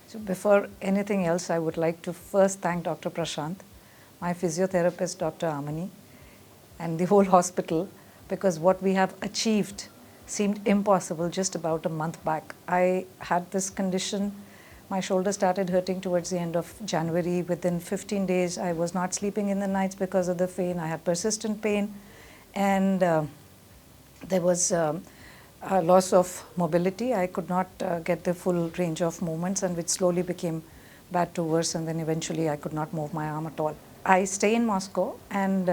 So before anything else, I would like to first thank Dr. Prashant, my physiotherapist, Dr. Amani, and the whole hospital, because what we have achieved seemed impossible just about a month back. I had this condition. My shoulder started hurting towards the end of January. Within 15 days, I was not sleeping in the nights because of the pain. I had persistent pain, and there was a loss of mobility. I could not get the full range of movements, and which slowly became bad to worse, and then eventually I could not move my arm at all. I stay in Moscow, and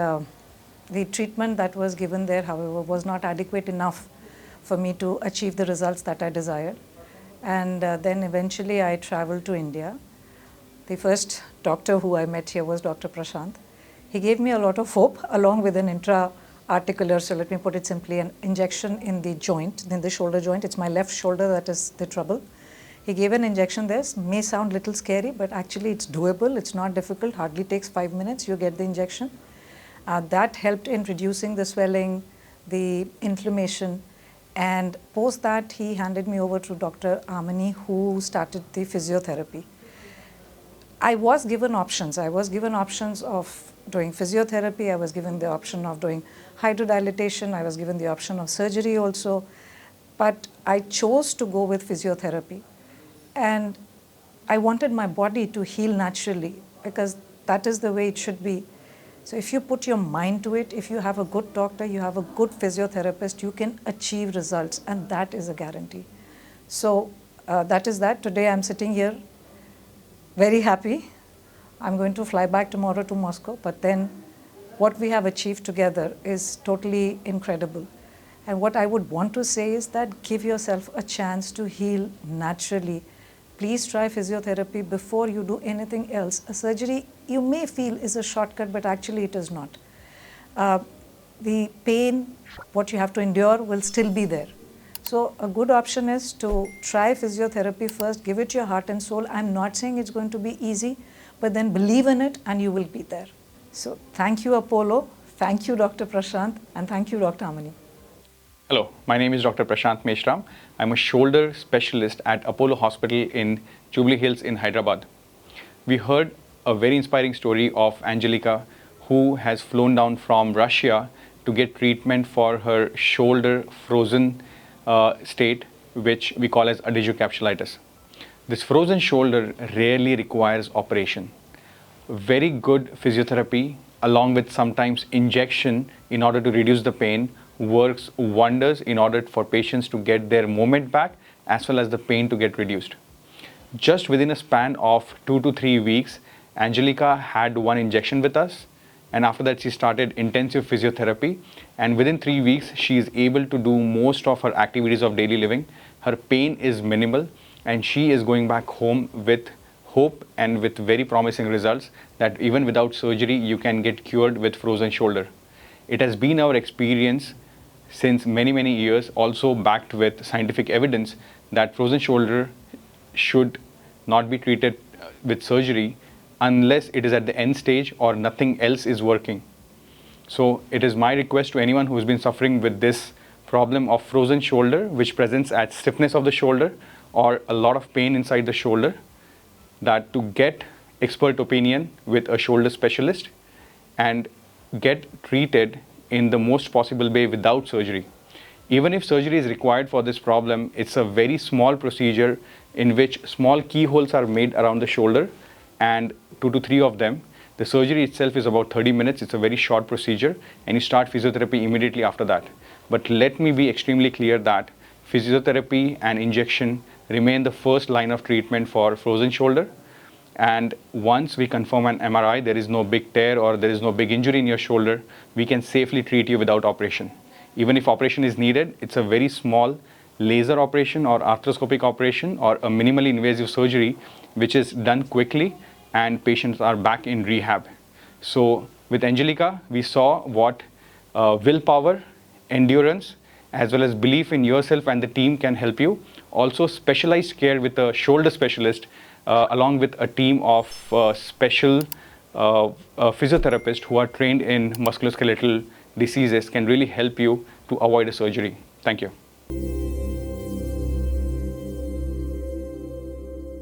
the treatment that was given there, however, was not adequate enough for me to achieve the results that I desired. And then eventually I traveled to India. The first doctor who I met here was Dr. Prashant. He gave me a lot of hope, along with an intra-articular, so let me put it simply, an injection in the joint, in the shoulder joint. It's my left shoulder that is the trouble. He gave an injection there. It may sound a little scary, but actually it's doable. It's not difficult, hardly takes 5 minutes. You get the injection. That helped in reducing the swelling, the inflammation, and post that he handed me over to Dr. Amani, who started the physiotherapy. I was given options. I was given options of doing physiotherapy. I was given the option of doing hydrodilation. I was given the option of surgery also. But I chose to go with physiotherapy. And I wanted my body to heal naturally, because that is the way it should be. So if you put your mind to it, if you have a good doctor, you have a good physiotherapist, you can achieve results, and that is a guarantee. So that is that. Today I'm sitting here very happy. I'm going to fly back tomorrow to Moscow, but then what we have achieved together is totally incredible. And what I would want to say is that give yourself a chance to heal naturally. Please try physiotherapy before you do anything else. A surgery you may feel is a shortcut, but actually it is not. The pain, what you have to endure, will still be there. So a good option is to try physiotherapy first, give it your heart and soul. I'm not saying it's going to be easy, but then believe in it and you will be there. So thank you, Apollo. Thank you, Dr. Prashant, and thank you, Dr. Amani. Hello, my name is Dr. Prashant Meshram. I'm a shoulder specialist at Apollo Hospital in Jubilee Hills in Hyderabad. We heard a very inspiring story of Angelica, who has flown down from Russia to get treatment for her shoulder frozen state, which we call as adhesive capsulitis. This frozen shoulder rarely requires operation. Very good physiotherapy, along with sometimes injection in order to reduce the pain, works wonders in order for patients to get their movement back, as well as the pain to get reduced. Just within a span of 2 to 3 weeks, Angelica had one injection with us, and after that she started intensive physiotherapy, and within 3 weeks she is able to do most of her activities of daily living. Her pain is minimal, and she is going back home with hope and with very promising results that even without surgery you can get cured with frozen shoulder. It has been our experience since many years, also backed with scientific evidence, that frozen shoulder should not be treated with surgery unless it is at the end stage or nothing else is working. So it is my request to anyone who has been suffering with this problem of frozen shoulder, which presents as stiffness of the shoulder or a lot of pain inside the shoulder, that to get expert opinion with a shoulder specialist and get treated in the most possible way without surgery. Even if surgery is required for this problem, it's a very small procedure in which small keyholes are made around the shoulder, and 2 to 3 of them. The surgery itself is about 30 minutes. It's a very short procedure, and you start physiotherapy immediately after that. But let me be extremely clear that physiotherapy and injection remain the first line of treatment for frozen shoulder. And once we confirm an MRI, there is no big tear or there is no big injury in your shoulder, we can safely treat you without operation. Even if operation is needed, it's a very small laser operation or arthroscopic operation or a minimally invasive surgery, which is done quickly and patients are back in rehab. So with Angelica, we saw what willpower, endurance, as well as belief in yourself and the team can help you. Also specialized care with a shoulder specialist along with a team of special physiotherapists who are trained in musculoskeletal diseases can really help you to avoid a surgery. Thank you.